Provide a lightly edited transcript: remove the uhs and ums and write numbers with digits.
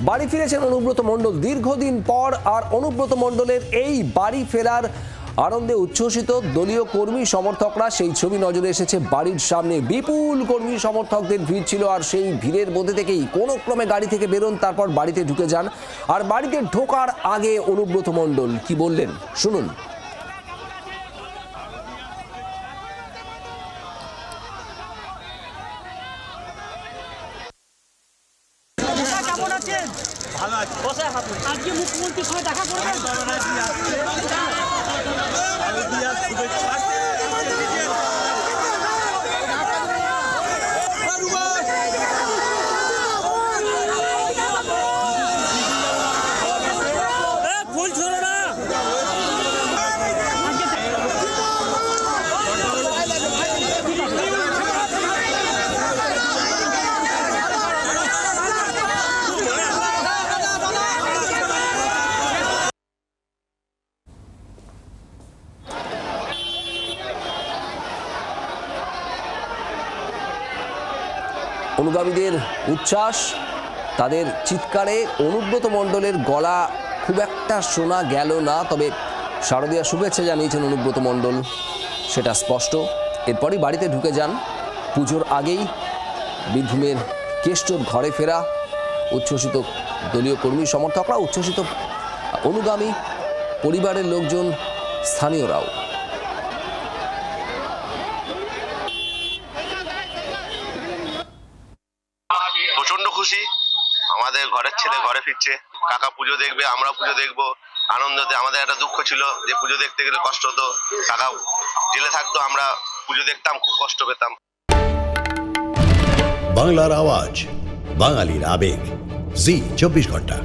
বাড়ি ফিরেছেন অনুব্রত মণ্ডল দীর্ঘদিন পর। আর অনুব্রত মণ্ডলের এই বাড়ি ফেরার আনন্দে উচ্ছ্বসিত দলীয় কর্মী সমর্থকরা। সেই ছবি নজরে এসেছে বাড়ির সামনে। বিপুল কর্মী সমর্থকদের ভিড় ছিল, আর সেই ভিড়ের মধ্যে থেকেই কোনো ক্রমে গাড়ি থেকে বেরোন, তারপর বাড়িতে ঢুকে যান। আর বাড়িতে ঢোকার আগে অনুব্রত মণ্ডল কি বললেন শুনুন। ভালো আছে। আজকে মুখ্যমন্ত্রীর সঙ্গে দেখা করবেন? অনুগামীদের উচ্ছ্বাস, তাদের চিৎকারে অনুব্রত মণ্ডলের গলা খুব একটা শোনা গেল না, তবে শারদীয়া শুভেচ্ছা জানিয়েছেন অনুব্রত মণ্ডল, সেটা স্পষ্ট। এরপরই বাড়িতে ঢুকে যান। পুজোর আগেই বীরভূমের কেষ্টর ঘরে ফেরা। উচ্ছ্বসিত দলীয় কর্মী সমর্থকরা, উচ্ছ্বসিত অনুগামী পরিবারের লোকজন, স্থানীয়রাও। প্রচন্ড খুশি, আমাদের ঘরের ছেলে ঘরে ফিরছে। কাকা পুজো দেখবে, আমরা পুজো দেখবো আনন্দতে। আমাদের একটা দুঃখ ছিল যে পুজো দেখতে গেলে কষ্ট হতো, কাকা জেলে থাকতো, আমরা পুজো দেখতাম, খুব কষ্ট পেতাম। বাংলার আওয়াজ, বাঙালির আবেগ, জি 24 ঘন্টা।